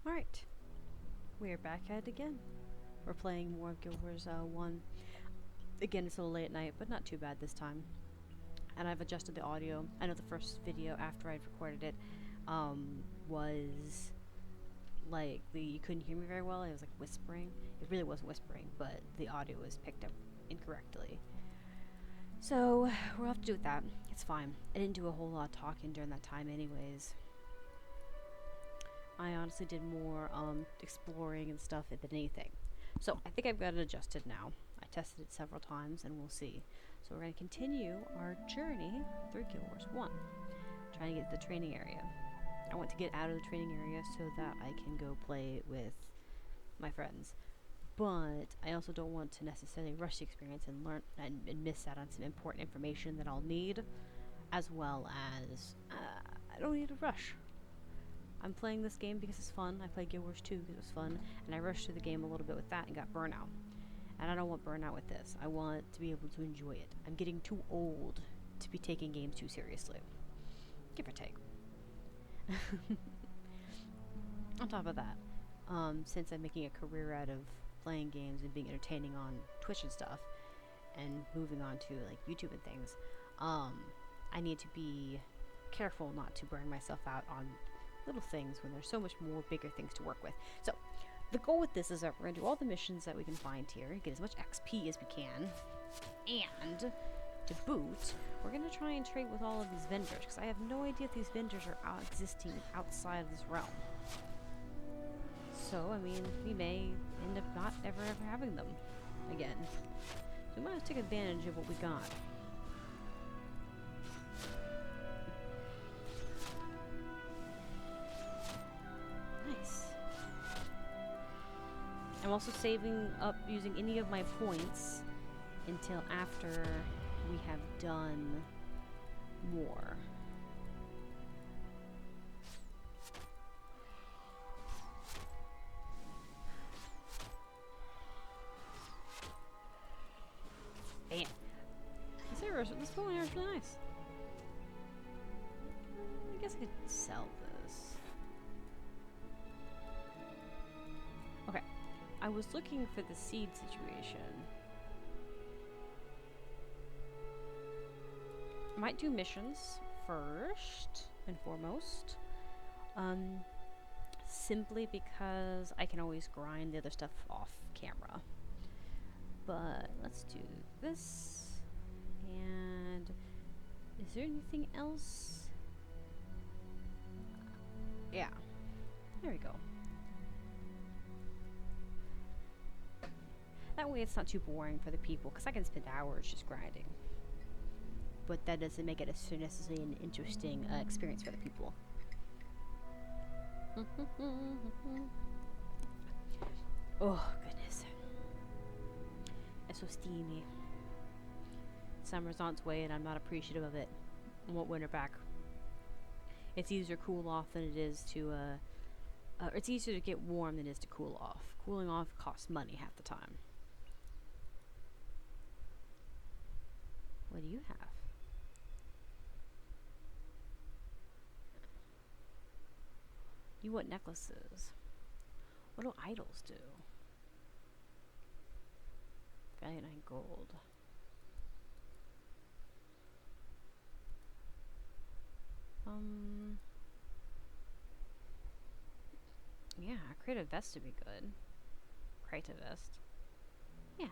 Alright, we are back at it again. We're playing more of Guild Wars 1. Again, it's a little late at night, but not too bad this time. And I've adjusted the audio. I know the first video after I'd recorded it was like you couldn't hear me very well. It was like whispering. It really wasn't whispering, but the audio was picked up incorrectly. So we'll have to do with that. It's fine. I didn't do a whole lot of talking during that time anyways. I honestly did more exploring and stuff than anything. So I think I've got it adjusted now. I tested it several times and we'll see. So we're going to continue our journey through Guild Wars 1. Trying to get to the training area. I want to get out of the training area so that I can go play with my friends. But I also don't want to necessarily rush the experience and learn and miss out on some important information that I'll need. As well as, I don't need to rush. I'm playing this game because it's fun. I played Guild Wars 2 because it was fun, and I rushed through the game a little bit with that and got burnout. And I don't want burnout with this. I want to be able to enjoy it. I'm getting too old to be taking games too seriously. Give or take. On top of that, since I'm making a career out of playing games and being entertaining on Twitch and stuff, and moving on to like YouTube and things, I need to be careful not to burn myself out on little things when there's so much more bigger things to work with. So the goal with this is that we're going to do all the missions that we can find here, get as much XP as we can, and to boot, we're going to try and trade with all of these vendors, because I have no idea if these vendors are existing outside of this realm. So, I mean, we may end up not ever having them again. So we might have to take advantage of what we got. Nice. I'm also saving up using any of my points until after we have done more. Bam. This bow here is really nice. I guess I could sell this. Okay. I was looking for the seed situation. I might do missions first and foremost. Simply because I can always grind the other stuff off camera. But let's do this. And is there anything else? Yeah. There we go. That way it's not too boring for the people, because I can spend hours just grinding. But that doesn't make it necessarily an interesting experience for the people. Oh, goodness. It's so steamy. Summer's on its way and I'm not appreciative of it. I want winter back. It's easier to cool off than it is to, it's easier to get warm than it is to cool off. Cooling off costs money half the time. What do you have? You want necklaces. What do idols do? Value 9 gold. Yeah, creative vest would be good. Creative vest. Yeah.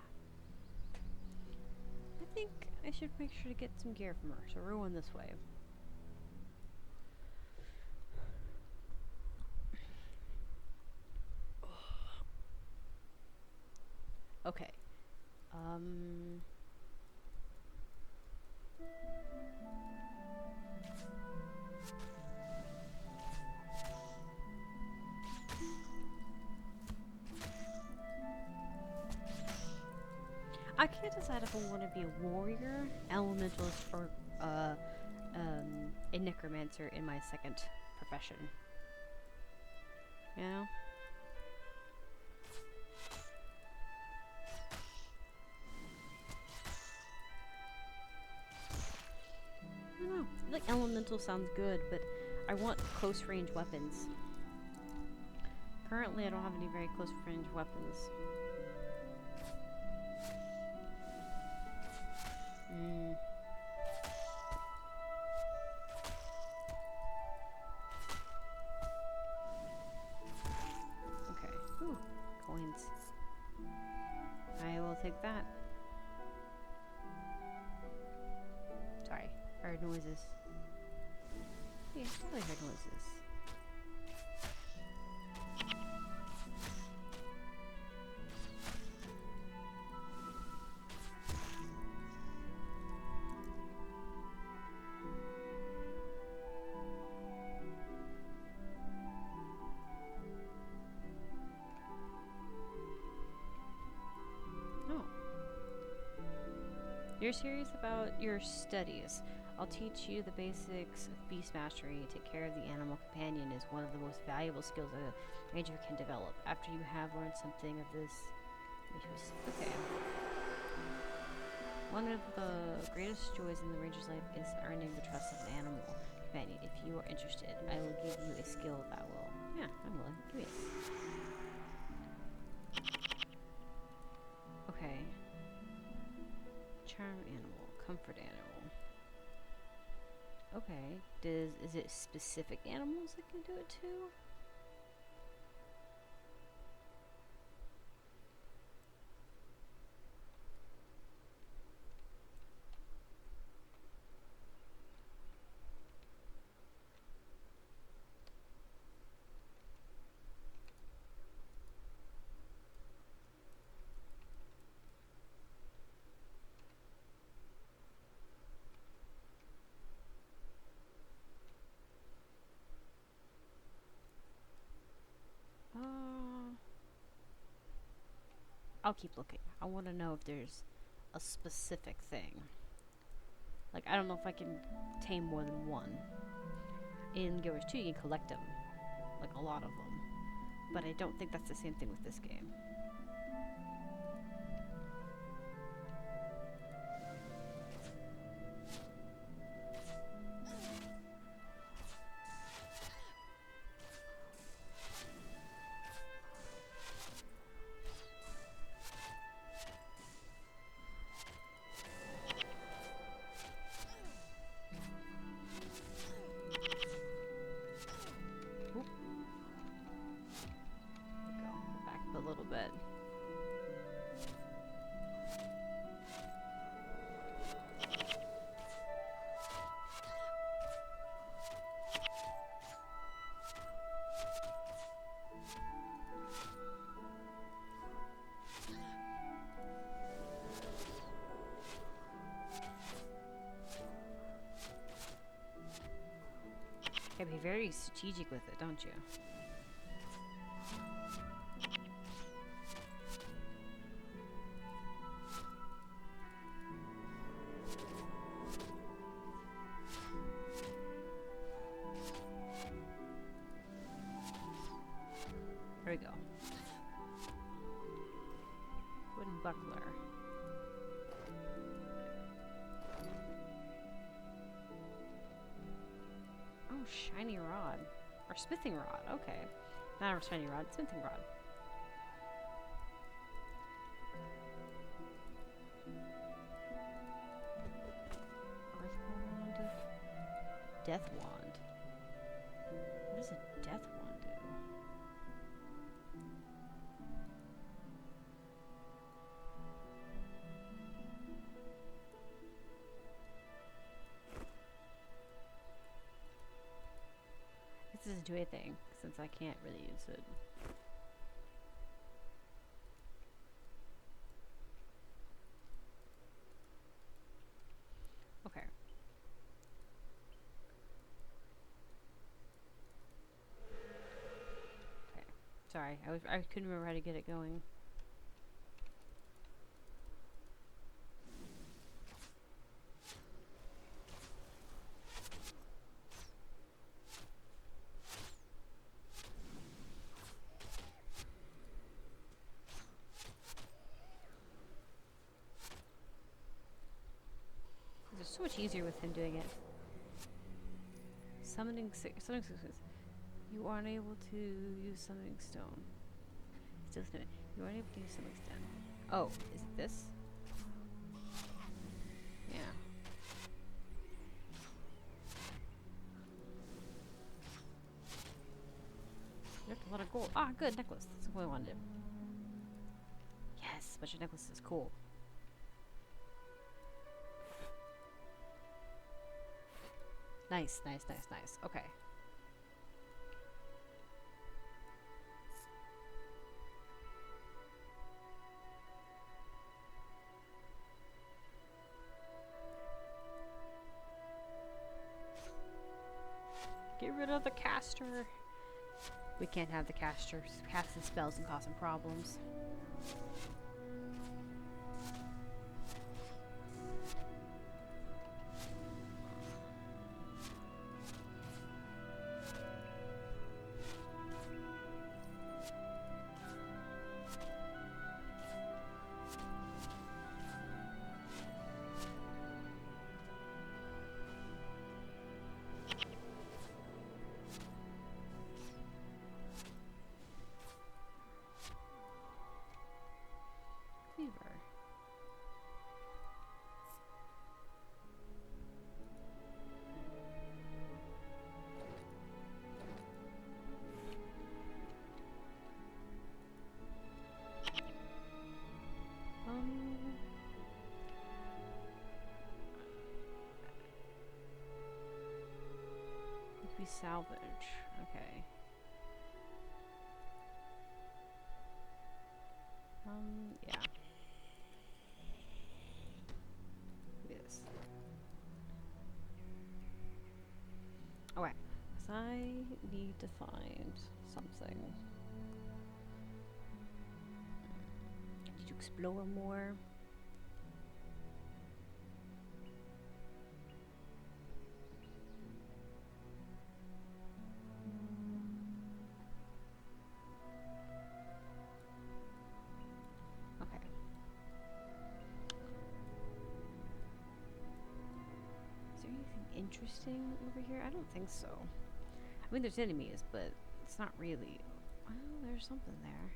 I think I should make sure to get some gear from her, so we're going this way. Okay. I can't decide if I want to be a warrior, elementalist, or a necromancer in my second profession. You know? I don't know. Like elemental sounds good, but I want close range weapons. Currently, I don't have any very close range weapons. Okay. Ooh, coins. I will take that. Sorry, heard noises. Yeah, I really heard noises. You're serious about your studies. I'll teach you the basics of beast mastery. Take care of the animal companion is one of the most valuable skills a ranger can develop. After you have learned something of this, okay. One of the greatest joys in the ranger's life is earning the trust of an animal companion. If you are interested, I will give you a skill that will. Yeah, I'm willing. Give me it. Okay. Charm animal, comfort animal. Okay, is it specific animals that can do it too? I'll keep looking. I want to know if there's a specific thing. Like, I don't know if I can tame more than one. In Guild Wars 2, you can collect them. Like, a lot of them. But I don't think that's the same thing with this game. A little bit. You gotta be very strategic with it, don't you? There we go. Wooden buckler. Oh, shiny rod. Or smithing rod, okay. Not a shiny rod, smithing rod. Earth wand. Death wand. What does a death wand do? This doesn't do anything, since I can't really use it. Okay. Okay. Sorry, I couldn't remember how to get it going. It's so much easier with him doing it. Summoning six. You aren't able to use summoning stone. Still sniffing. You aren't able to use summoning stone. Oh, is it this? Yeah. There's a lot of gold. Ah, good necklace. That's what I wanted. Yes, bunch of necklaces. Cool. Nice, nice, nice, nice. Okay. Get rid of the caster. We can't have the caster casting spells and causing problems. Cleaver. Would be salvage. Okay. Yeah. Look at this. Okay. So I need to find something. I need to explore more. Okay. Is there anything interesting over here? I don't think so. I mean, there's enemies, but it's not really. Well, there's something there.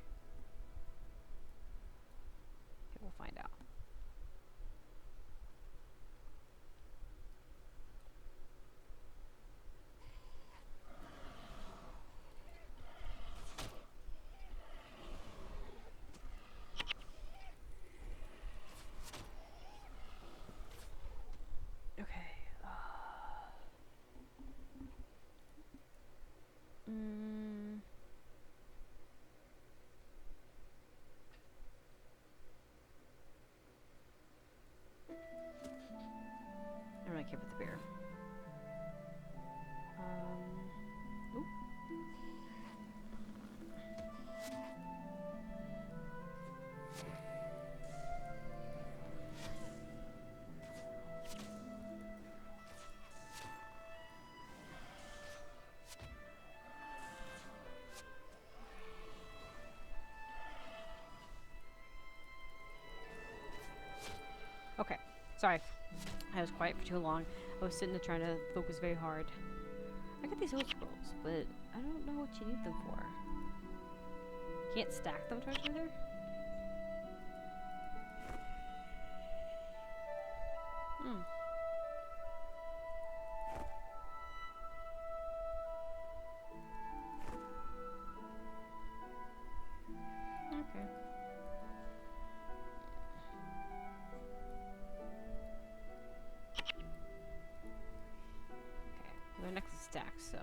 Okay, we'll find out. Okay. I don't really care about the bear. Oop. Okay. Sorry. I was quiet for too long. I was sitting there trying to focus very hard. I got these old scrolls, but I don't know what you need them for. Can't stack them to each other? Hmm. Okay. Okay. They're next to stack, so.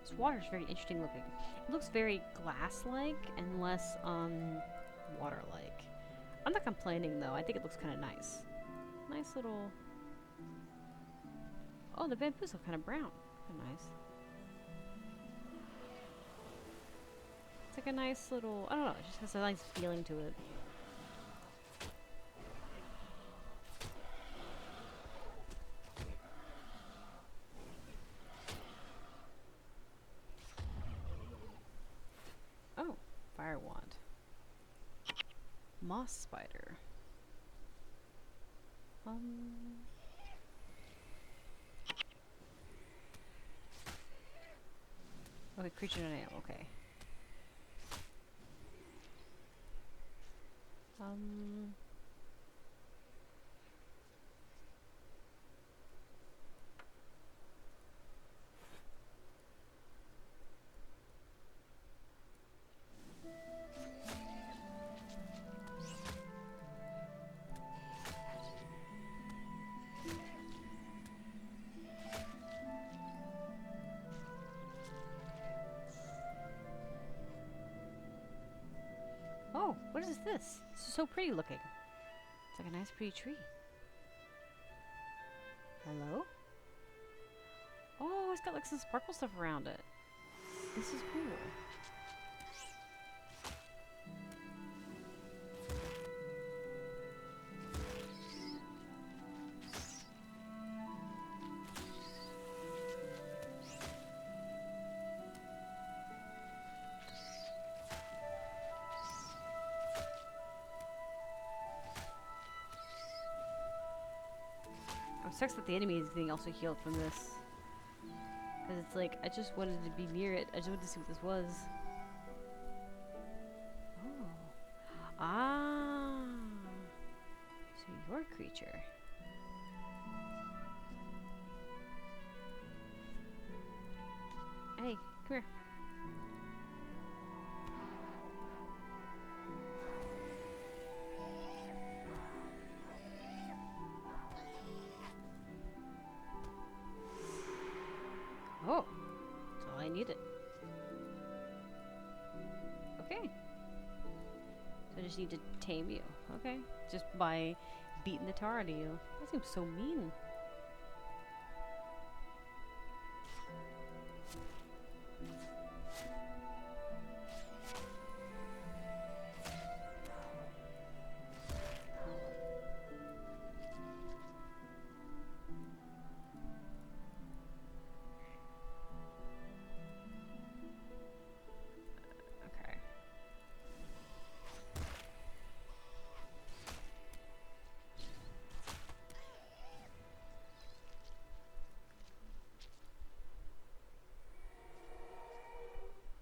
This water is very interesting looking. It looks very glass-like and less water-like. I'm not complaining though. I think it looks kind of nice. Nice little Oh, the bamboo's kind of brown. Kind of nice. It's like a nice little, I don't know, it just has a nice feeling to it. Oh, fire wand. Moss spider. Okay, creature and animal, okay. Oh, what is this? This is so pretty looking. It's like a nice pretty tree. Hello? Oh, it's got like some sparkle stuff around it. This is cool. It sucks that the enemy is getting also healed from this. Because it's like, I just wanted to be near it. I just wanted to see what this was. Oh. Ah. So you're a creature. Hey, come here. Oh, that's all I needed. Okay. So I just need to tame you, okay? Just by beating the tar out of you. That seems so mean.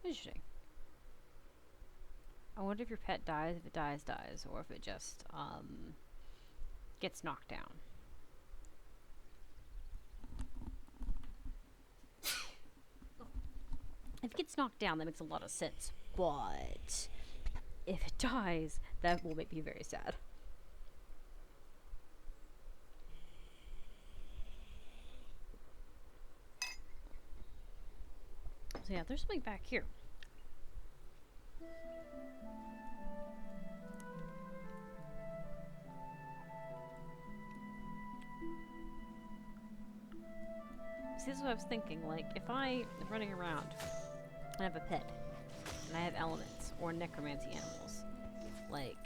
Interesting. I wonder if your pet dies. If it dies, dies. Or if it just, gets knocked down. If it gets knocked down, that makes a lot of sense. But if it dies, that will make me very sad. So yeah, there's something back here. See, this is what I was thinking. Like, if I am running around and I have a pet, and I have elements or necromancy animals, like,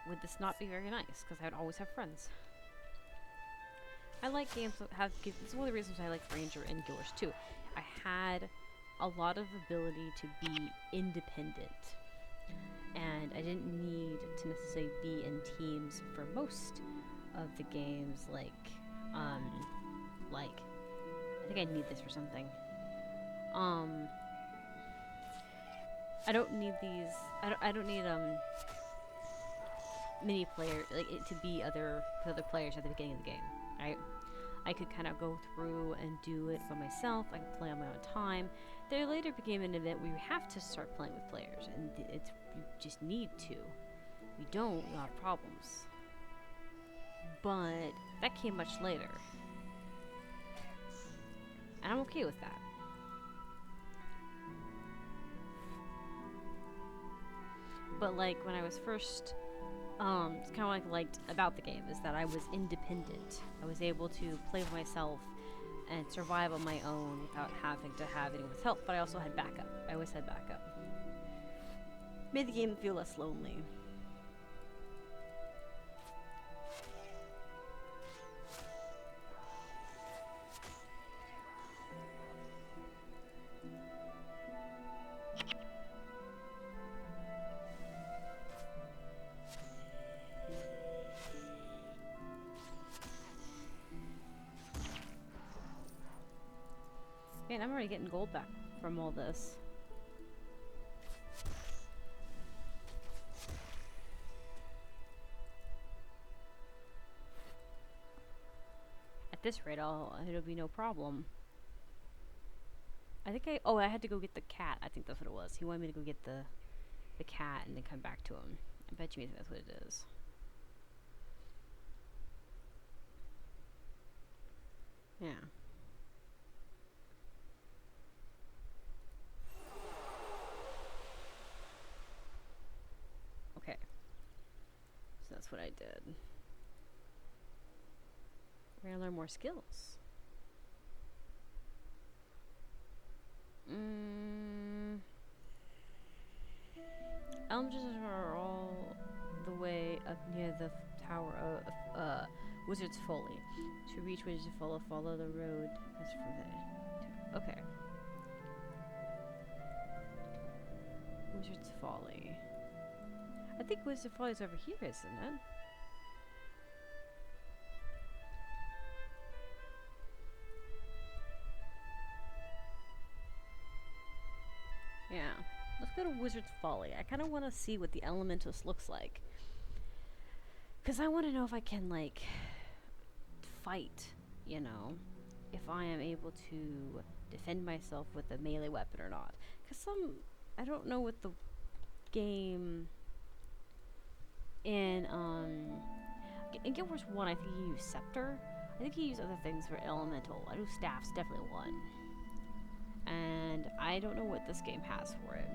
would this not be very nice? Because I'd always have friends. I like games that have. This is one of the reasons I like Ranger and Guilders too. I had a lot of ability to be independent, and I didn't need to necessarily be in teams for most of the games. Like I think I need this for something. I don't need these. I don't need mini player to be other players at the beginning of the game. I could kind of go through and do it for myself. I could play on my own time. There later became an event where you have to start playing with players, and it's you just need to. You don't, you'll have problems. But that came much later, and I'm okay with that. But like when I was first, it's kind of like liked about the game is that I was independent. I was able to play with myself, and survive on my own without having to have anyone's help, but I also had backup. I always had backup. Made the game feel less lonely. Man, I'm already getting gold back from all this. At this rate, it'll be no problem. I think I had to go get the cat. I think that's what it was. He wanted me to go get the cat and then come back to him. I bet you that's what it is. Yeah. Okay. So that's what I did. We're gonna learn more skills. Elementals are all the way up near the tower of Wizard's Folly. To reach Wizard's Folly, follow the road as from there. Okay. Wizard's Folly. I think Wizard's Folly is over here, isn't it? Yeah. Let's go to Wizard's Folly. I kind of want to see what the Elementalist looks like. Because I want to know if I can, like, fight, you know, if I am able to defend myself with a melee weapon or not. Because I don't know what the game in Guild Wars 1, I think he used Scepter. I think he used other things for Elemental. I know Staff's definitely one. And I don't know what this game has for it.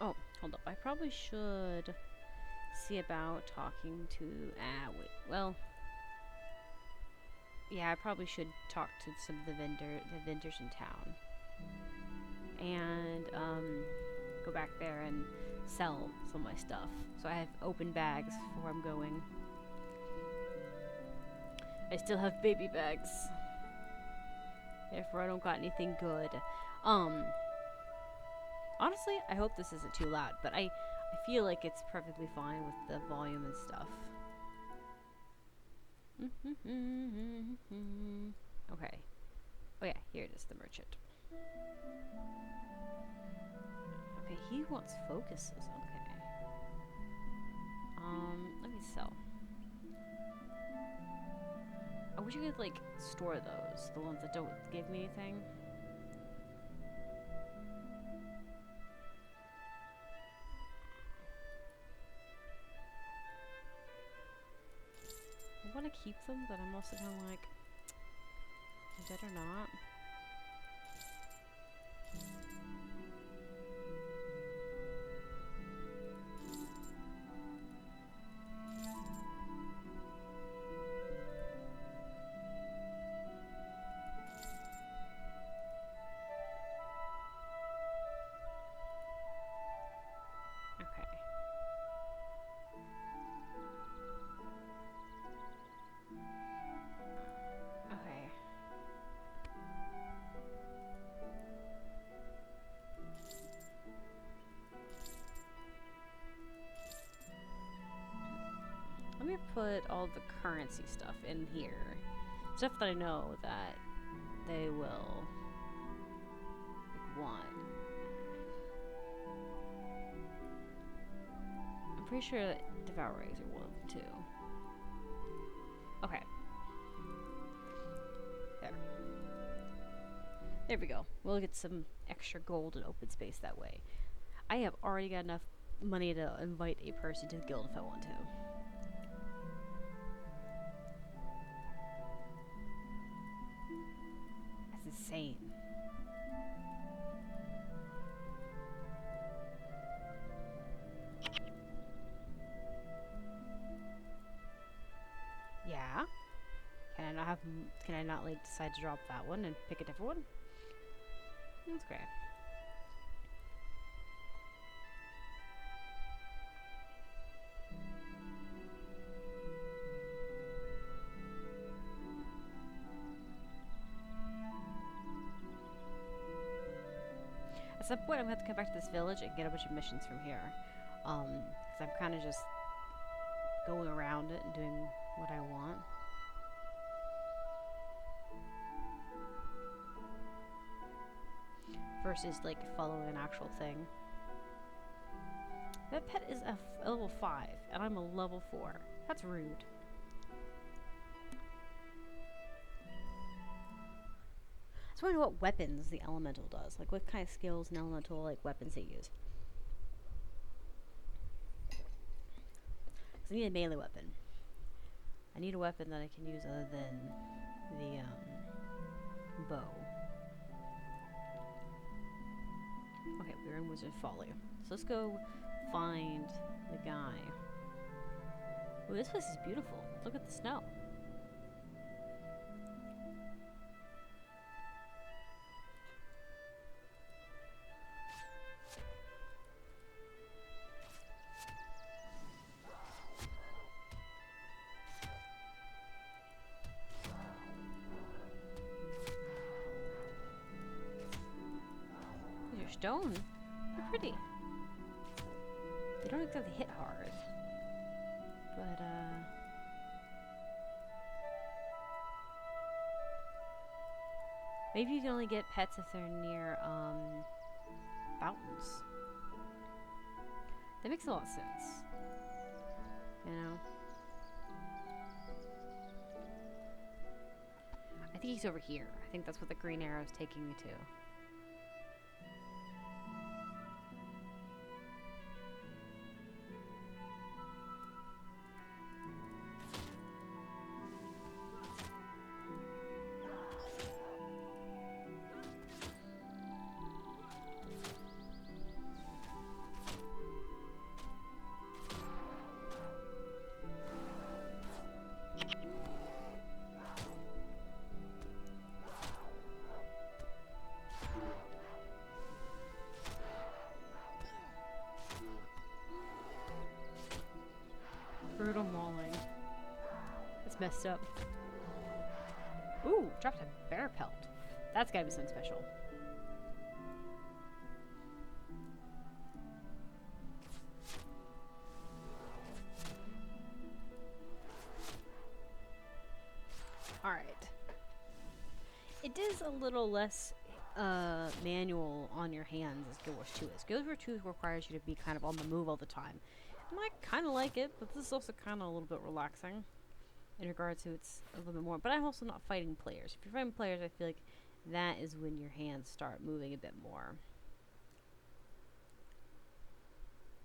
Oh, hold up. I probably should see about talking to... wait. Well... Yeah, I probably should talk to some of the vendors in town. And, go back there and sell some of my stuff. So I have open bags before I'm going. I still have baby bags. Therefore, I don't got anything good. Honestly, I hope this isn't too loud, but I feel like it's perfectly fine with the volume and stuff. Okay. Oh yeah, here it is, the merchant. Okay, he wants focuses. Okay. Let me sell. I wish you could, like, store those. The ones that don't give me anything. I want to keep them, but I'm also kind of like, I better not. Let me put all the currency stuff in here. Stuff that I know that they will want. I'm pretty sure that Devour Eggs are one of them too. Okay. There. There we go. We'll get some extra gold and open space that way. I have already got enough money to invite a person to the guild if I want to. That's insane. not have? Can I not like decide to drop that one and pick a different one? That's great. At some point, I'm gonna have to come back to this village and get a bunch of missions from here. Because I'm kind of just going around it and doing what I want. Versus like following an actual thing. That pet is a level 5 and I'm a level 4. That's rude. I just want to know what weapons the elemental does. Like what kind of skills and elemental like weapons they use. Because I need a melee weapon. I need a weapon that I can use other than the bow. Okay, we're in Wizard Folly. So let's go find the guy. Ooh, this place is beautiful. Look at the snow. These are stone. They're pretty. They don't exactly hit hard. But, maybe you can only get pets if they're near, fountains. That makes a lot of sense. You know? I think he's over here. I think that's what the green arrow is taking me to. Brutal mauling. That's messed up. Ooh, dropped a bear pelt. That's gotta be something special. Alright. It is a little less manual on your hands as Guild Wars 2 is. Guild Wars 2 requires you to be kind of on the move all the time. And I kind of like it, but this is also kind of a little bit relaxing in regards to it's a little bit more. But I'm also not fighting players. If you're fighting players, I feel like that is when your hands start moving a bit more.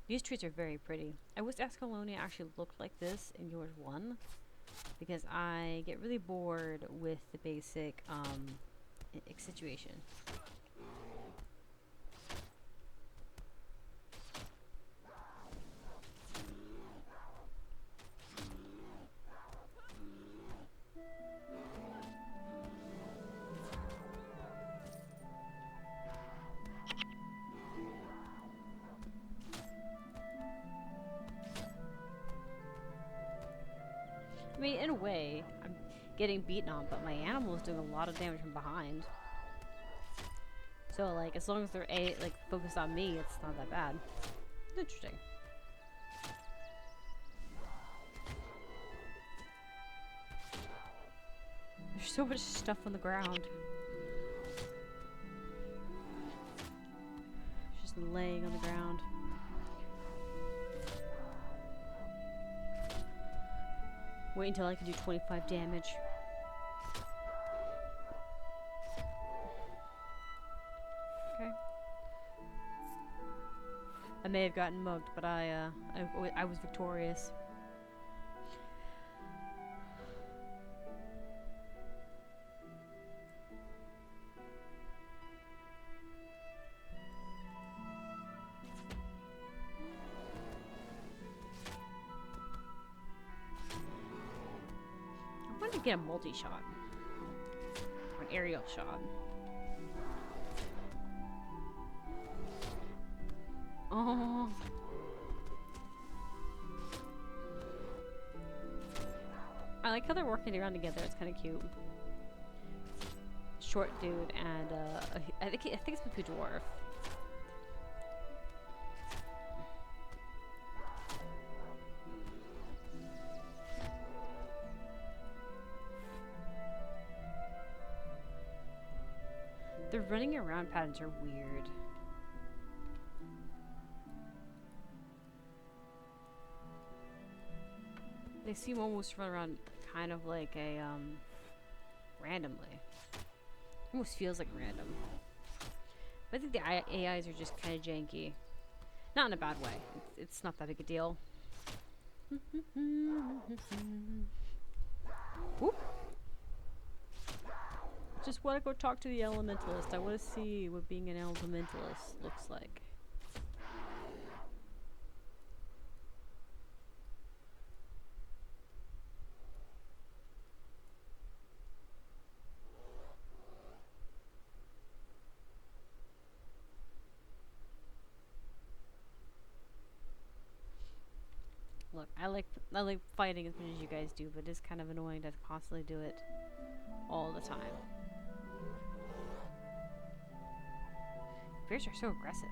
These trees are very pretty. I wish Ascalonia actually looked like this in Guild Wars 1, because I get really bored with the basic situation. I mean, in a way, I'm getting beaten on, but my animal is doing a lot of damage from behind. So, like, as long as they're focused on me, it's not that bad. Interesting. There's so much stuff on the ground. Just laying on the ground. Wait until I can do 25 damage. Okay. I may have gotten mugged, but I was victorious. get a multi-shot. Or an aerial shot. Oh. I like how they're working around together. It's kind of cute. Short dude and I think it's supposed to be a dwarf. The running around patterns are weird. They seem almost run around kind of like a randomly. Almost feels like random. But I think the AIs are just kind of janky. Not in a bad way. It's not that big a deal. Whoop. Just want to go talk to the elementalist. I want to see what being an elementalist looks like. Look, I like fighting as much as you guys do, but it's kind of annoying to constantly do it all the time. Bears are so aggressive.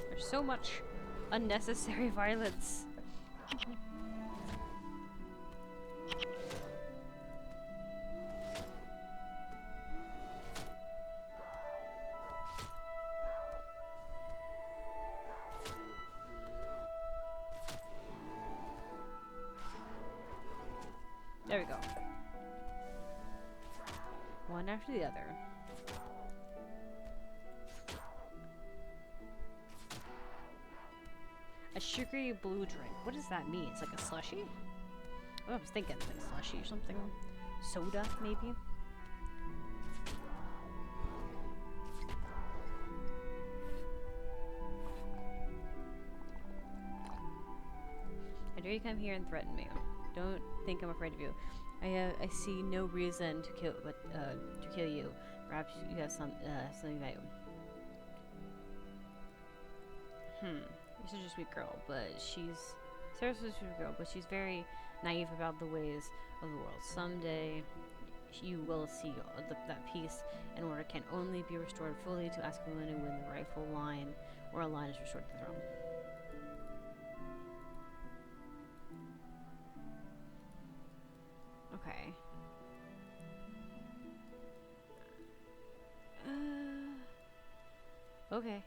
There's so much unnecessary violence. There we go. One after the other. A sugary blue drink. What does that mean? It's like a slushie? Oh, I was thinking like a slushie or something. Soda, maybe? I dare you come here and threaten me. Don't think I'm afraid of you. I see no reason to kill you. Perhaps you have something about you. You're such a sweet girl, but Sarah's such a sweet girl, but she's very naive about the ways of the world. Someday, you will see that peace and order can only be restored fully to Ascalon when the rightful line or a line is restored to the throne. Okay. Okay.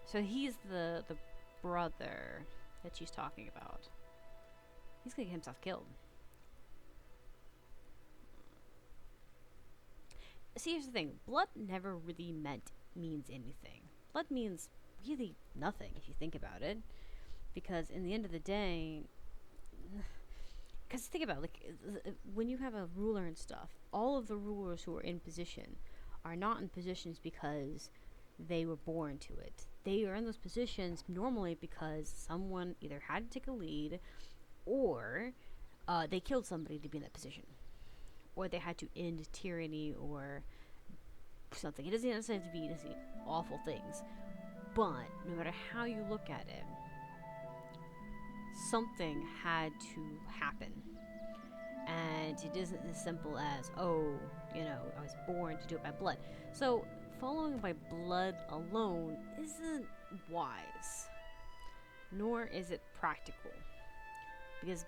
So he's the brother that she's talking about. He's gonna get himself killed. See, here's the thing. Blood never really means anything. Blood means really nothing if you think about it. Because in the end of the day... Because think about it, like, when you have a ruler and stuff, all of the rulers who are in position are not in positions because they were born to it. They are in those positions normally because someone either had to take a lead or they killed somebody to be in that position. Or they had to end tyranny or something. It doesn't necessarily have to be awful things. But no matter how you look at it, something had to happen. And it isn't as simple as, oh, you know, I was born to do it by blood. So following by blood alone isn't wise, nor is it practical, because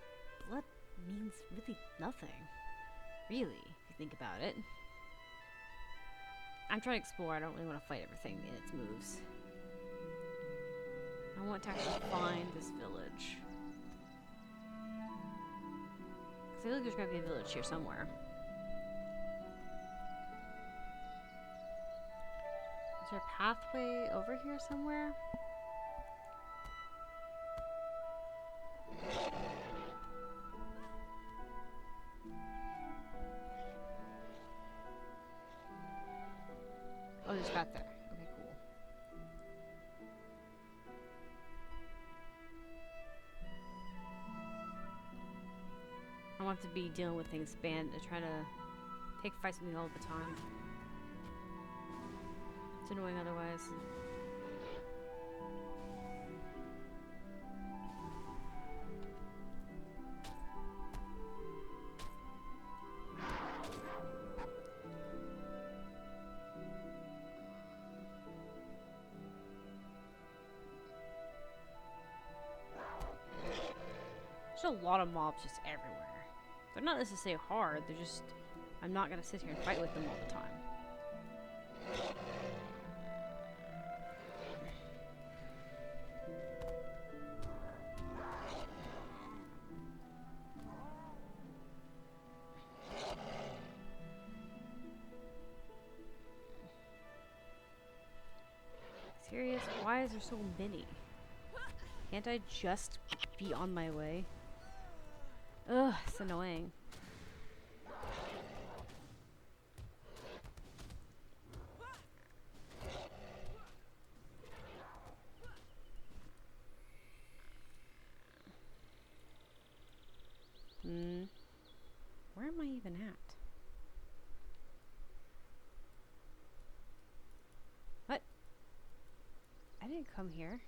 blood means really nothing, really, if you think about it. I'm trying to explore. I don't really want to fight everything in its moves. I want to actually find this village. Because I feel like there's going to be a village here somewhere. Is there a pathway over here somewhere? Oh, there's a path there. Okay, cool. I don't have to be dealing with things trying to take fights with me all the time. It's annoying otherwise. There's a lot of mobs just everywhere. They're not necessarily hard, they're just... I'm not gonna sit here and fight with them all the time. Serious? Why is there so many? Can't I just be on my way? Ugh, it's annoying. Where am I even at? What? I didn't come here.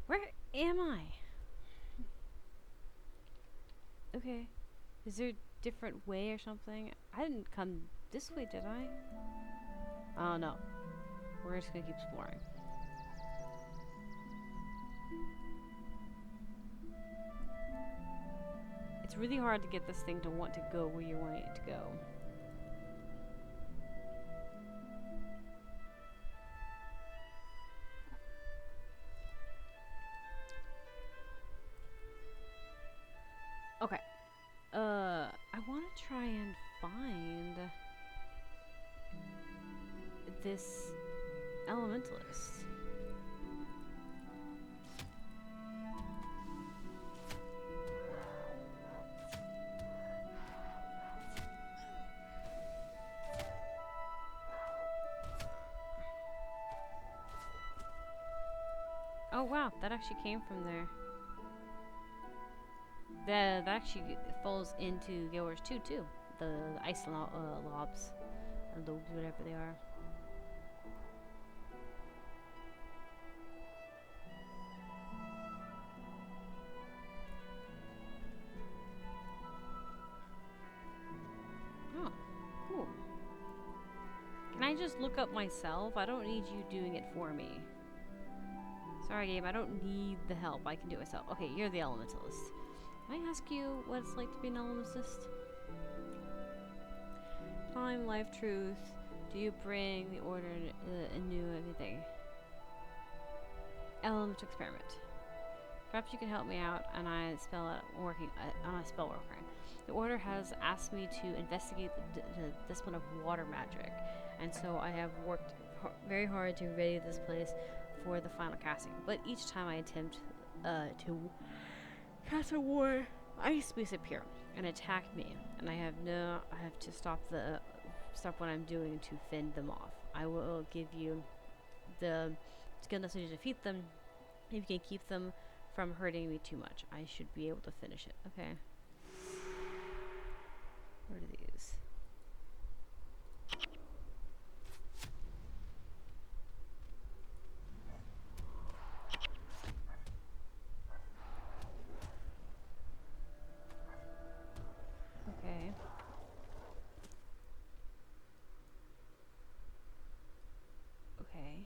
Where am I? Okay. Is there a different way or something? I didn't come this way, did I? Oh no. We're just gonna keep exploring. It's really hard to get this thing to want to go where you want it to go. Okay. I want to try and find this elementalist. Oh wow, that actually came from there. That actually falls into Guild Wars 2 too. The ice lobs, and lobes, whatever they are. Oh, cool. Can I just look up myself? I don't need you doing it for me. Sorry, game. I don't need the help. I can do it myself. Okay, you're the elementalist. Can I ask you what it's like to be an elementalist? Time, life, truth. Do you bring the order anew everything? Element experiment. Perhaps you can help me out, and I spell out working on a spell worker. The order has asked me to investigate the discipline of water magic, and so I have worked very hard to ready this place for the final casting. But each time I attempt to cast a war, ice beasts appear and attack me, and I have to stop what I'm doing to fend them off. I will give you the skill necessary to defeat them if you can keep them from hurting me too much. I should be able to finish it. Okay. What are these? Okay. Okay.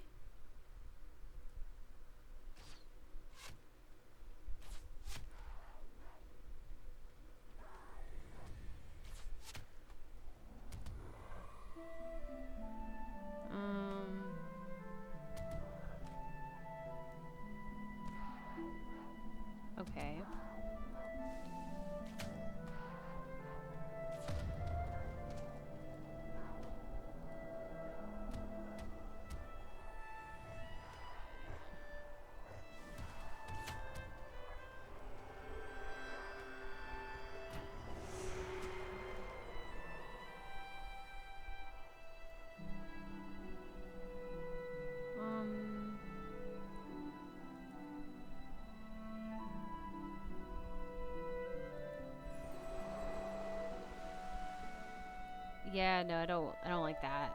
Yeah, no, I don't like that.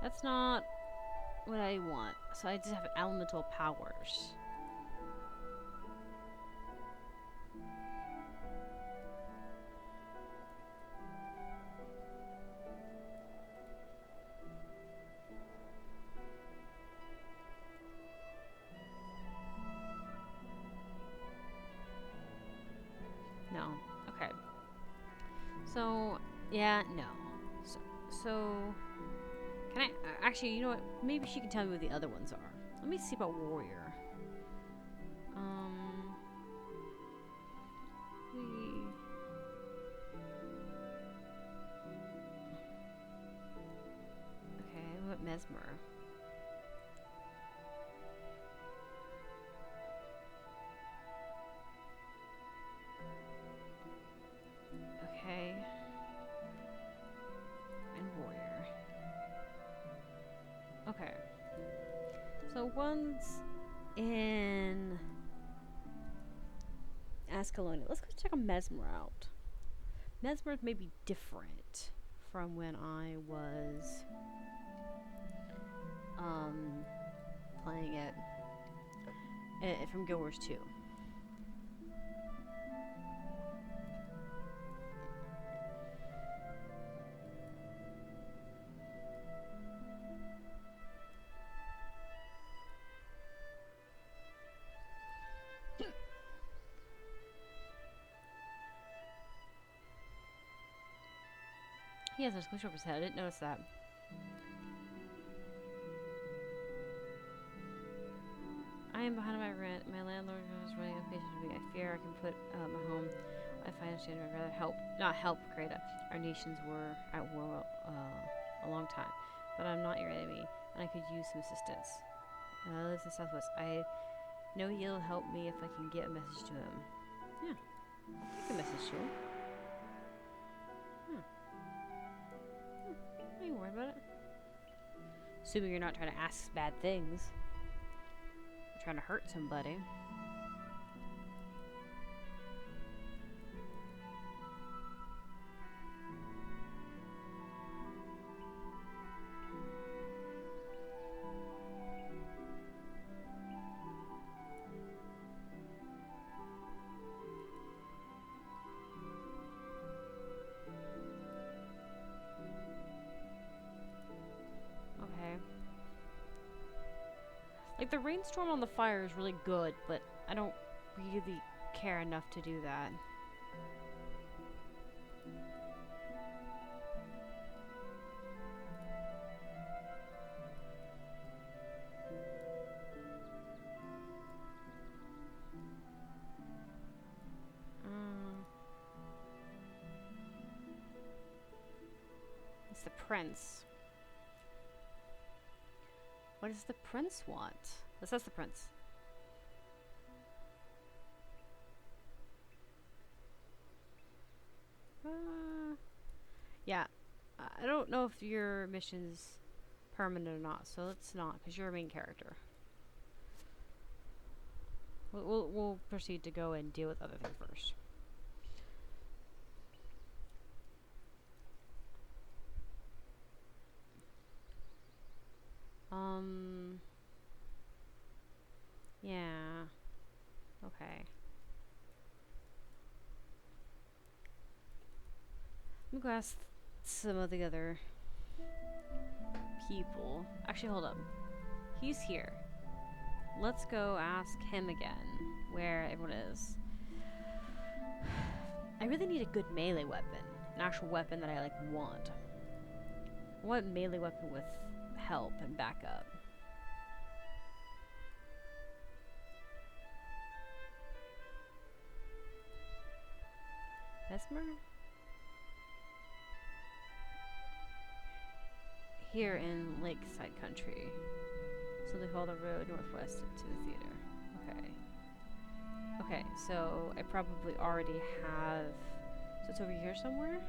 That's not what I want. So I just have elemental powers. No. Okay. So, yeah, no. So, so can I actually, you know what? Maybe she can tell me what the other ones are. Let me see about warrior. Um we Okay, what about mesmer? Okay. And warrior. Okay. So one's in Ascalon. Let's go check a mesmer out. Mesmer may be different from when I was um playing it from Guild Wars 2. Yes, there's a over his head. I didn't notice that. I am behind my rent. My landlord is running impatient with me. I fear I can put my home. If I understand, I'd rather help, not help, Greta. Our nations were at war a long time, but I'm not your enemy, and I could use some assistance. I live in Southwest. I know he'll help me if I can get a message to him. Yeah, I'll take a message to him. I ain't worried about it. Assuming you're not trying to ask bad things. You're trying to hurt somebody. Okay. Like, the rainstorm on the fire is really good, but I don't really care enough to do that. It's the prince. What does the prince want? This is the prince. Yeah. I don't know if your mission's permanent or not, so let's not, because you're a main character. We'll proceed to go and deal with other things first. Yeah. Okay. I'm gonna ask some of the other people. Actually, hold up. He's here. Let's go ask him again where everyone is. I really need a good melee weapon. An actual weapon that I want. I want a melee weapon with help and backup. Mesmer? Here in Lakeside Country. So they call the road northwest to the theater. Okay. Okay, so I probably already have. So it's over here somewhere?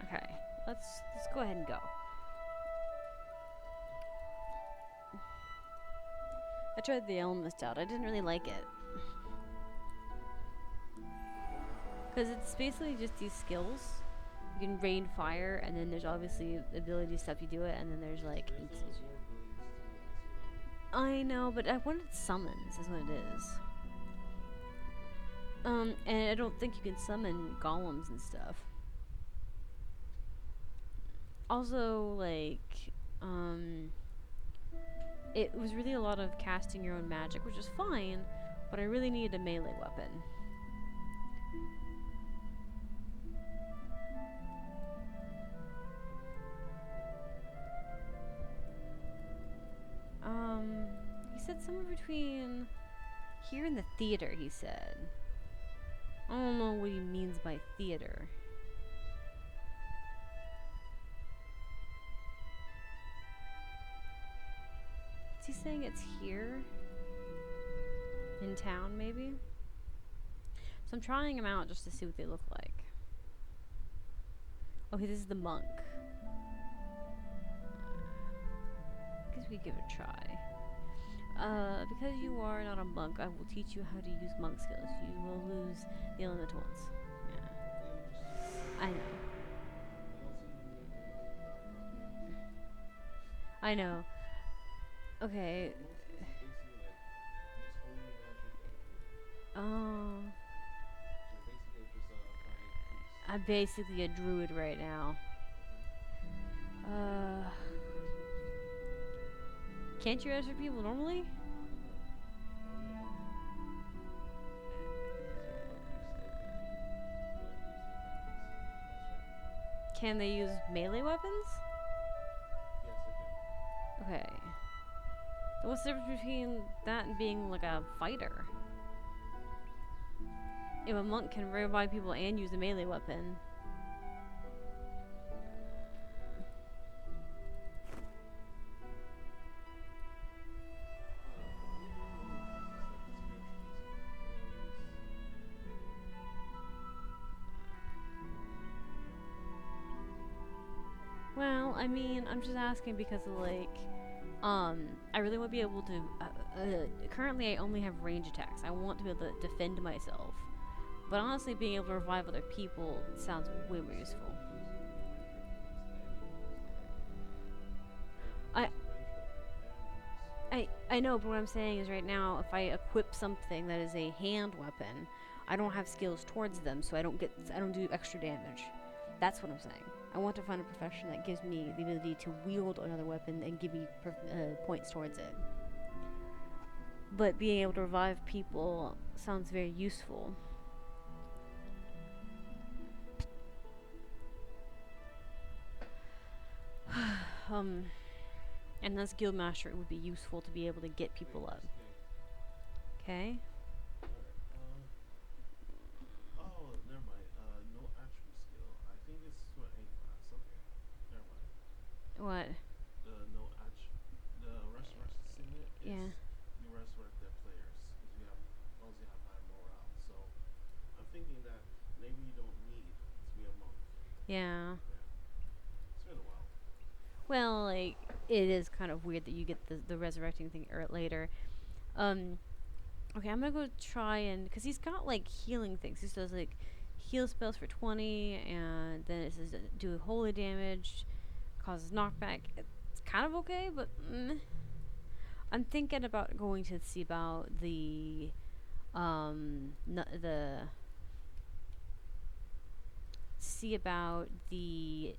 Okay. Let's go ahead and go. I tried the elements out. I didn't really like it. Because it's basically just these skills You can rain fire, and then there's obviously ability stuff you do it, and then there's like. There's also abilities too as well. I know, but I wanted summons, is what it is. And I don't think you can summon golems and stuff. Also, like, it was really a lot of casting your own magic, which is fine, but I really needed a melee weapon. He said somewhere between here and the theater, he said. I don't know what he means by theater. Is he saying it's here? In town, maybe? So I'm trying them out just to see what they look like. Okay, this is the monk. I guess we give it a try. Because you are not a monk, I will teach you how to use monk skills. You will lose the elementals. Yeah. I know. I know. Okay. Oh. I'm basically a druid right now. Can't you answer people normally? Can they use melee weapons? Okay. So what's the difference between that and being like a fighter? If a monk can revive people and use a melee weapon. Well, I mean, I'm just asking because of like, I really want to be able to. Currently, I only have range attacks. I want to be able to defend myself, but honestly, being able to revive other people sounds way more useful. I, I know, but what I'm saying is right now, if I equip something that is a hand weapon, I don't have skills towards them, so I don't do extra damage. That's what I'm saying. I want to find a profession that gives me the ability to wield another weapon and give me points towards it. But being able to revive people sounds very useful. And as guildmaster, it would be useful to be able to get people up. Okay. Oh, never mind. No attribute skill. I think it's for A class. Okay, never mind. What? No the resurrection signet is Yeah. you resurrect their players because you have only have high morale. So I'm thinking that maybe you don't need to be a monk. Yeah. It's been a while. Well, like, it is kind of weird that you get the resurrecting thing later. Okay, I'm gonna go try and, because he's got like healing things. He does like heal spells for 20, and then it says do holy damage, causes knockback. It's kind of okay, but I'm thinking about going to see about the see about the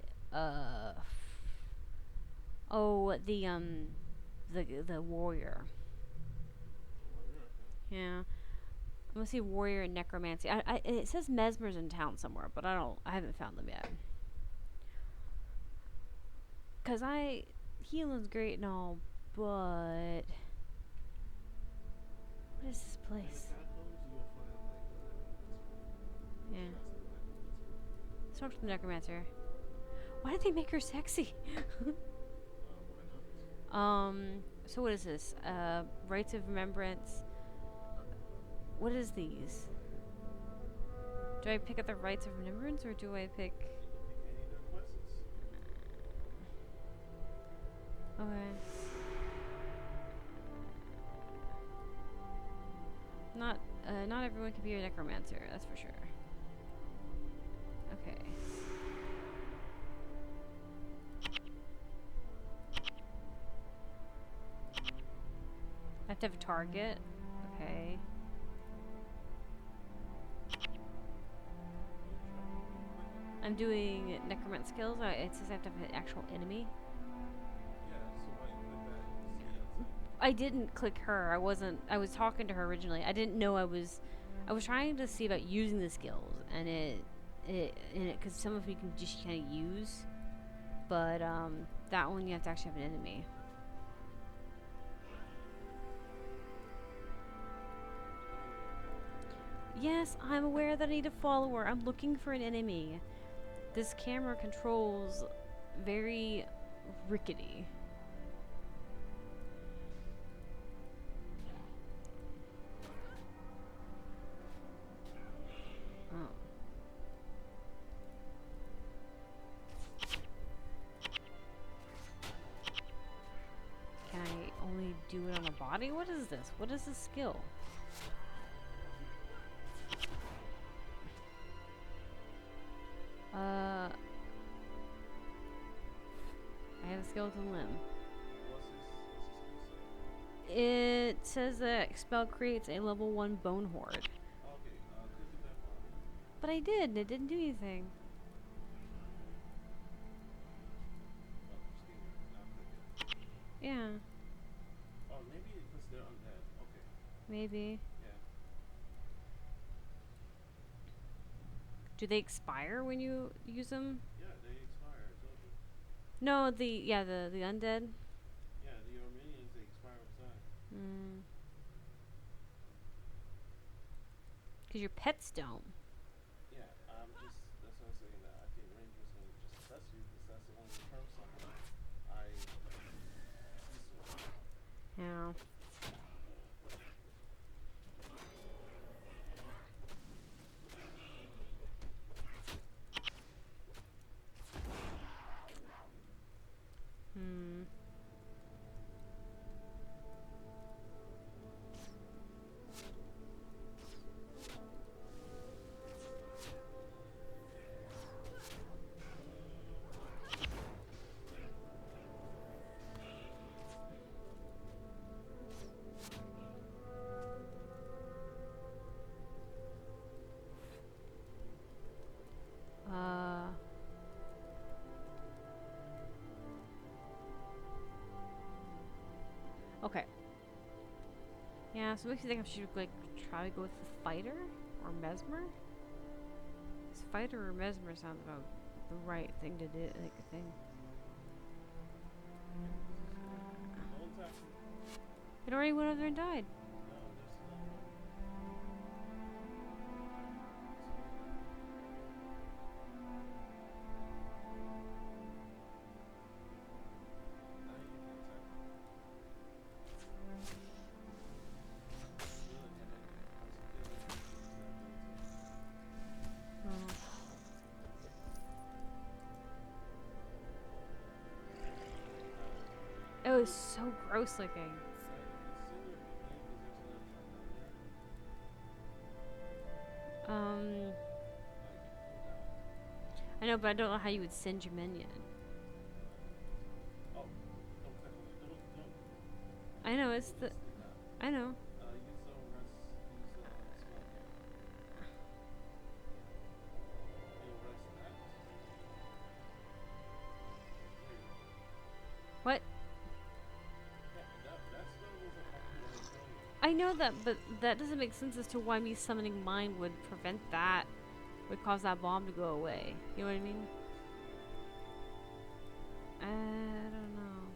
oh the warrior. Yeah. I'm gonna see warrior and necromancy. It says mesmer's in town somewhere, but I haven't found them yet. Cause healing's great and all, but what is this place? Yeah. Let's talk to the necromancer. Why did they make her sexy? So what is this? Rites of Remembrance. What is these? Do I pick up the Rites of Remembrance, or do I pick... Okay. Not everyone can be a necromancer, that's for sure. Okay. I have to have a target. Okay. I'm doing necromancy skills. It says I have to have an actual enemy. Yeah, so why you click that? You can see outside. I didn't click her. I wasn't. I was talking to her originally. I didn't know I was. I was trying to see about using the skills, and because some of you can just kind of use, but that one you have to actually have an enemy. Yes, I'm aware that I need a follower. I'm looking for an enemy. This camera controls very rickety. Oh. Can I only do it on the body? What is this? What is this skill? I have a skeleton limb. What's this skill set? It says that spell creates a level 1 bone horde. Okay, click the dead body. But I did, and it didn't do anything. Oh, just leave it. Now click it. Yeah, Oh, maybe because they're undead. Okay. maybe. Yeah. Do they expire when you use them? Yeah, they expire. I told you. No, the undead. Yeah, your minions they expire over time. Mm. 'Cause your pets don't. Yeah, that's what I'm saying. That I think Ranger's gonna just test you because that's the only term summon I see so. Yeah. Hmm. Uh. Okay. Yeah, so it makes me think I should like try to go with the fighter or mesmer. 'Cause fighter or mesmer sounds about the right thing to do. Like thing. Don't tap him. It already went over there and died. No, there's another one. Now you can tap him. Good, and then once you kill him, you use that ability. Oh. It was so gross looking. Yeah, you can send your minion because there's another one down there. Um, Like cooldown. I know, but I don't know how you would send your minion. Oh, don't click on it. Don't. I know it's Just the. leave that. I know. Use the rest. Use the spell. It'll rest that. There you go. What? Yeah, that spell wasn't helping when they kill you. I know that, but that doesn't make sense as to why me summoning mine would prevent that. Would cause that bomb to go away. You know what I mean? I don't know.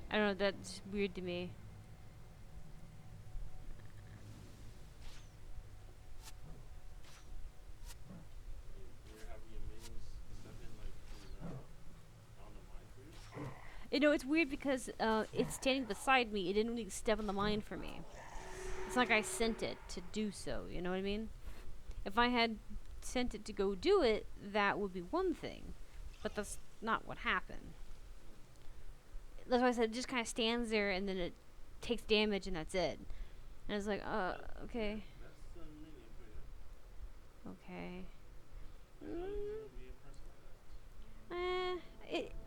I don't know. That's weird to me. You're having your minions step in like on the mine for you. You know, it's weird because it's standing beside me. It didn't really step on the mine for me. It's like I sent it to do so. You know what I mean? If I had sent it to go do it, that would be one thing. But that's not what happened. That's why I said it just kind of stands there and then it takes damage and that's it. And it's like, Yeah, okay, that's the medium for you. okay. I know you Mm, would be impressed by that.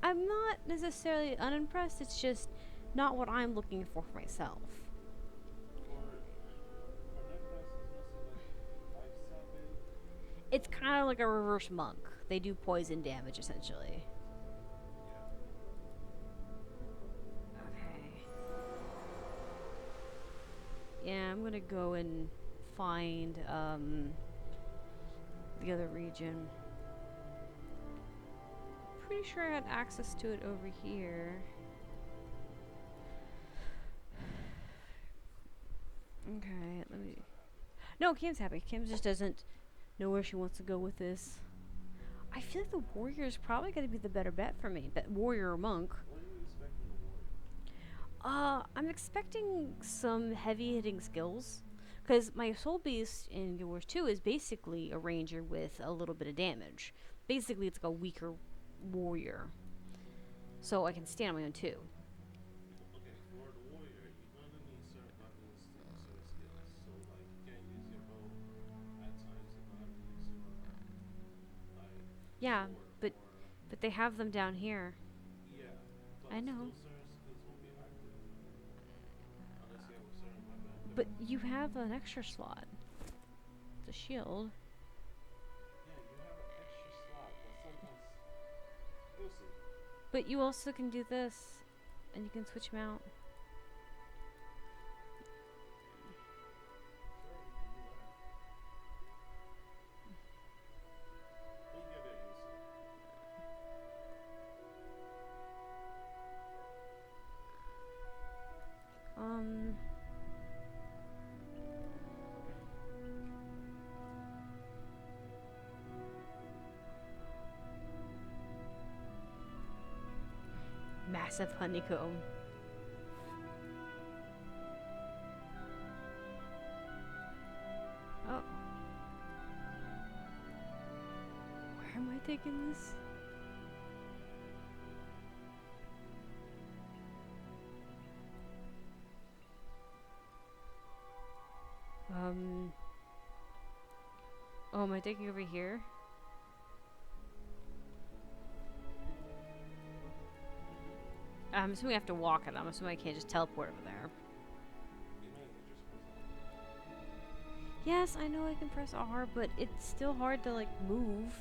I'm not necessarily unimpressed. It's just not what I'm looking for myself. For necklaces, mostly like 5-7. It's kind of like a reverse monk. They do poison damage essentially. Yeah. Okay. Yeah, I'm gonna go and find the other region. Pretty sure I had access to it over here. Okay, let me. Cam's not happy. No, Kim's happy. Kim just doesn't know where she wants to go with this. I feel like the warrior is probably going to be the better bet for me. But warrior or monk. What do you expect from the warrior? I'm expecting some heavy hitting skills. Because my soul beast in Guild Wars 2 is basically a ranger with a little bit of damage. Basically, it's like a weaker warrior. So I can stand on my own too. Okay, for the warrior, you're gonna need certain weapons to use certain skills. So like you can't use your bow. At times you're gonna have to use your like Yeah, sword but or they have them down here. yeah, but I know. still certain skills won't be active unless you have a certain weapon But equipped. you have an extra slot. The shield. Yeah, you have an extra slot, but sometimes you'll see. But you also can do this. And you can switch them out. Sure, you can do that. When you get there, you'll see. Um. Massive honeycomb. Oh. Where am I taking this? Um. Oh, am I taking over here? I'm assuming I have to walk it. I'm assuming I can't just teleport over there. You know, you just press R. Yes, I know I can press R, but it's still hard to like move.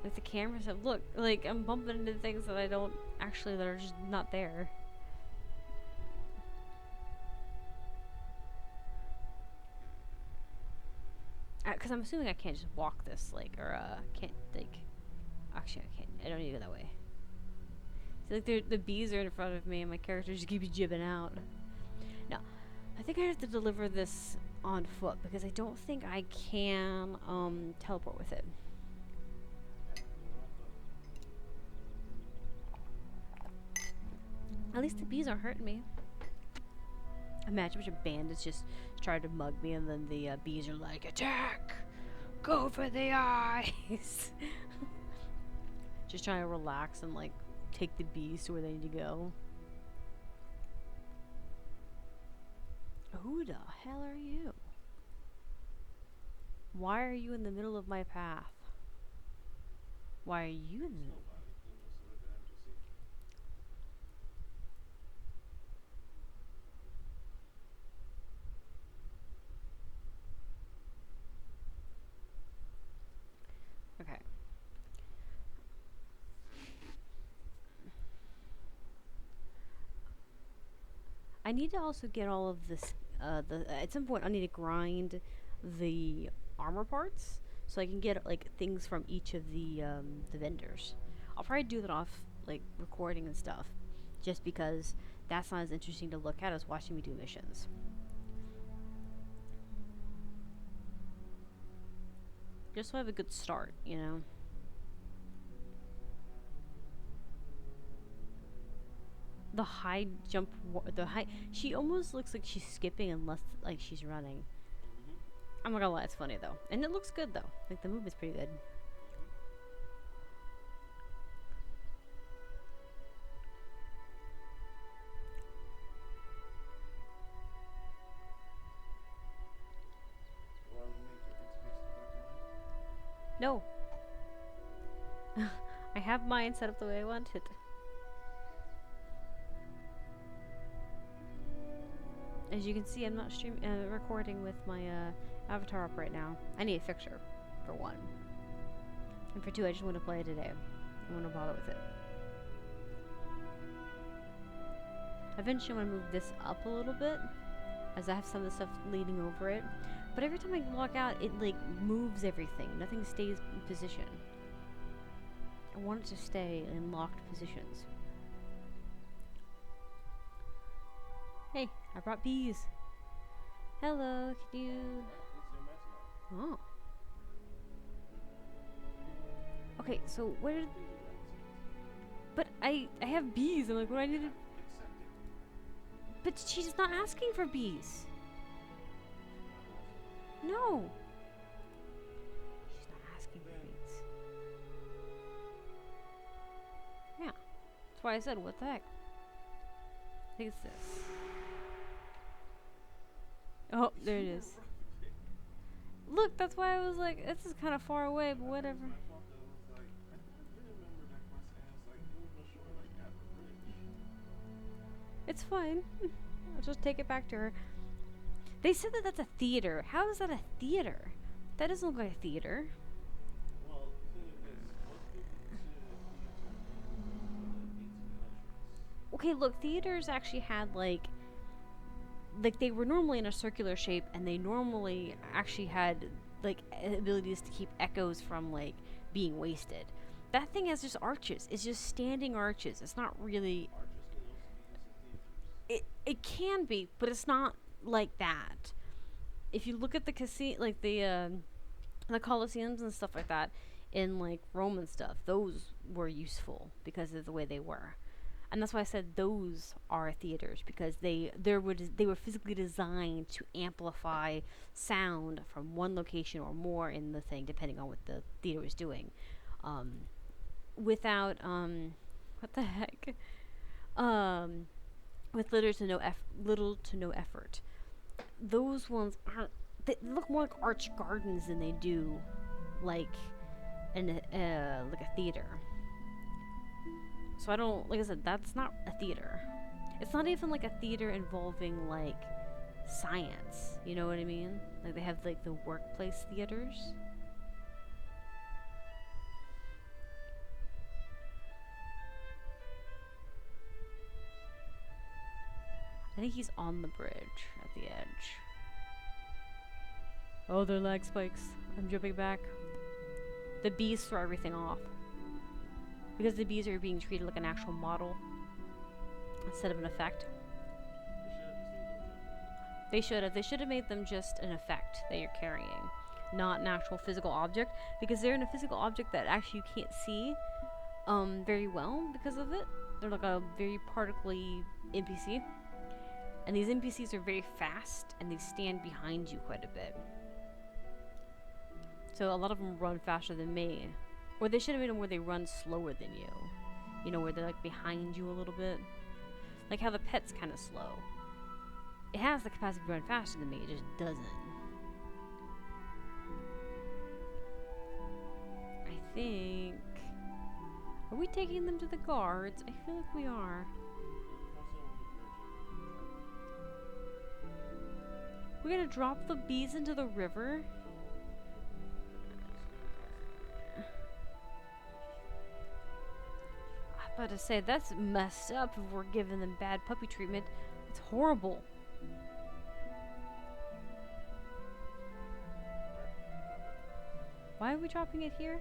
Like the camera stuff. Look, like I'm bumping into things that I don't actually that are just not there. Because I'm assuming I can't just walk this like or can't like. Actually, I can't. I don't need to go that way. See, like the bees are in front of me, and my character just keeps jibbing out. No, I think I have to deliver this on foot because I don't think I can teleport with it. Yeah, you're welcome. At least the bees aren't hurting me. Imagine a bunch of bandits just try to mug me, and then the bees are like, "Attack! Go for the eyes!" Just trying to relax and like take the bees to where they need to go. Who the hell are you? Why are you in the middle of my path? Why are you in It's the... nobody. You're just a regular NPC. Okay. I need to also get all of this. At some point, I need to grind the armor parts so I can get like things from each of the vendors. I'll probably do that off like recording and stuff, just because that's not as interesting to look at as watching me do missions. Just so I have a good start, you know. The high jump, the high. She almost looks like she's skipping unless like she's running. Mhm. I'm not gonna lie, it's funny though, and it looks good though. Like the movement's pretty good. Mhm. No. I have mine set up the way I want it. As you can see, I'm not recording with my avatar up right now. I need a fixture, for one. And for two, I just want to play it today. I want to bother with it. Eventually, I'm going to move this up a little bit, as I have some of the stuff leaning over it. But every time I walk out, it like moves everything. Nothing stays in position. I want it to stay in locked positions. Hey, I brought bees. Hello, can you... Oh. Okay, so where did... But I have bees. I'm like, what do I need to... But she's not asking for bees. No. She's not asking for bees. Yeah. That's why I said, what the heck? I think it's this. Oh, there it is. Look, that's why I was like, this is kind of far away, but whatever. It's fine. I'll just take it back to her. They said that that's a theater. How is that a theater? That doesn't look like a theater. Well, the thing is, most people consider theaters Okay, look, theaters actually had like they were normally in a circular shape, and they normally actually had like abilities to keep echoes from like being wasted. That thing has just arches. It's just standing arches. It's not really. arches can also be used in theaters. It can be, but it's not like that. If you look at the casino, like the Colosseums and stuff like that, in like Roman stuff, those were useful because of the way they were. And that's why I said those are theaters, because they were physically designed to amplify sound from one location or more in the thing, depending on what the theater was doing, without what the heck, with little to no effort. Those ones aren't. They look more like arch gardens than they do like like a theater. So I don't, like I said, that's not a theater. It's not even like a theater involving like science, you know what I mean? Like they have like the workplace theaters. I think he's on the bridge at the edge. Oh, they're lag spikes. I'm jumping back. The bees throw everything off. Because the bees are being treated like an actual model instead of an effect. They should have. They should have made them just an effect that you're carrying, not an actual physical object. Because they're in a physical object that actually you can't see very well because of it. They're like a very particly NPC. And these NPCs are very fast, and they stand behind you quite a bit. So a lot of them run faster than me. Or they should have made them where they run slower than you. You know, where they're like behind you a little bit. Like how the pet's kind of slow. It has the capacity to run faster than me, it just doesn't. I think... Are we taking them to the guards? I feel like we are. We're gonna drop the bees into the river? I'm about to say, that's messed up if we're giving them bad puppy treatment. It's horrible. Why are we dropping it here?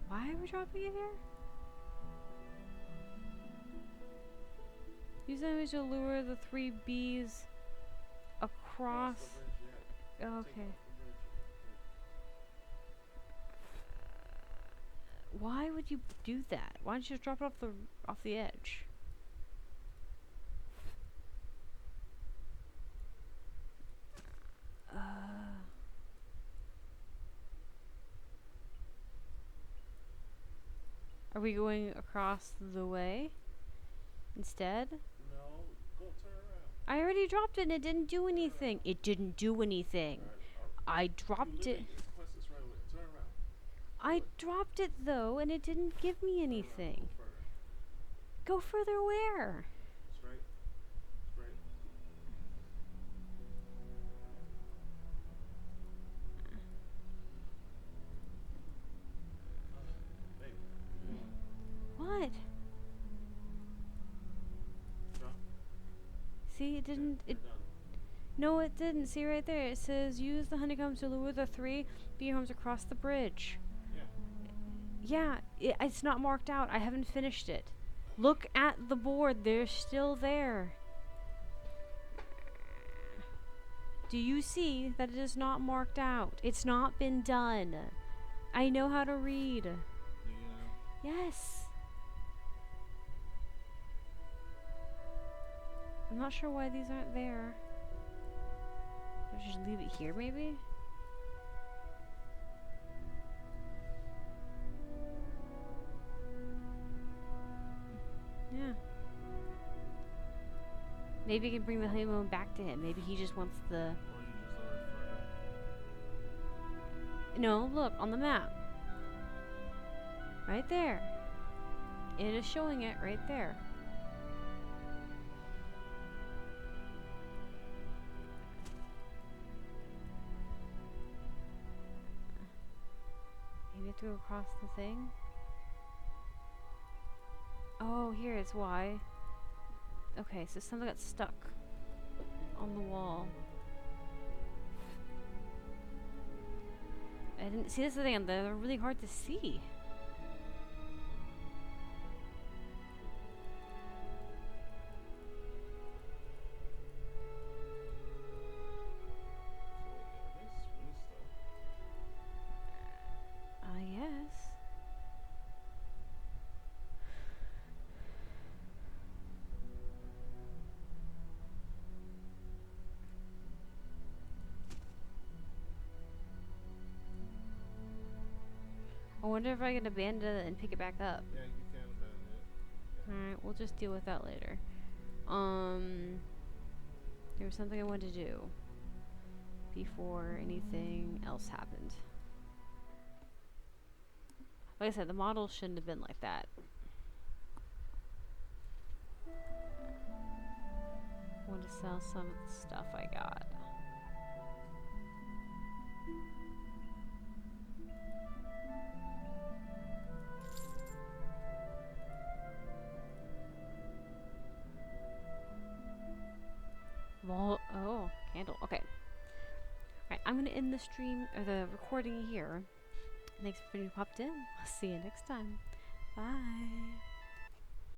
Why are we dropping it here? Use that image to lure the 3 bees across. Okay. Why would you do that? Why don't you just drop it off the edge? Are we going across the way instead? No, go turn around. I already dropped it and it didn't do anything. It didn't do anything. I dropped it. Press this right away. Turn around. I dropped it though and it didn't give me anything. Go further. Go further where? Straight. Straight. Baby. What? Drop. See, it didn't. You're It done. no, it didn't. See right there. It says use the honeycombs to lure the 3 bee homes across the bridge. Yeah. Yeah, it's not marked out. I haven't finished it. Look at the board. They're still there. Do you see that it is not marked out? It's not been done. I know how to read. Do you know? Yes. I'm not sure why these aren't there. I should just leave it here, maybe? Yeah. Maybe you can bring the honeymoon back to him. Maybe he just wants the... Or you just lower it further. No, look, on the map. Right there. It is showing it right there. Maybe it threw across the thing. Oh, here it's why. Okay, so something got stuck on the wall. I didn't see this is the thing. They're really hard to see. Yes. I wonder if I can abandon it and pick it back up. Yeah, you can abandon it. Alright, we'll just deal with that later. There was something I wanted to do before anything else happened. Like I said, the model shouldn't have been like that. I want to sell some of the stuff I got. Oh, candle. Okay. Alright, I'm gonna end the stream or the recording here. Thanks for everybody who popped in. I'll see you next time. Bye.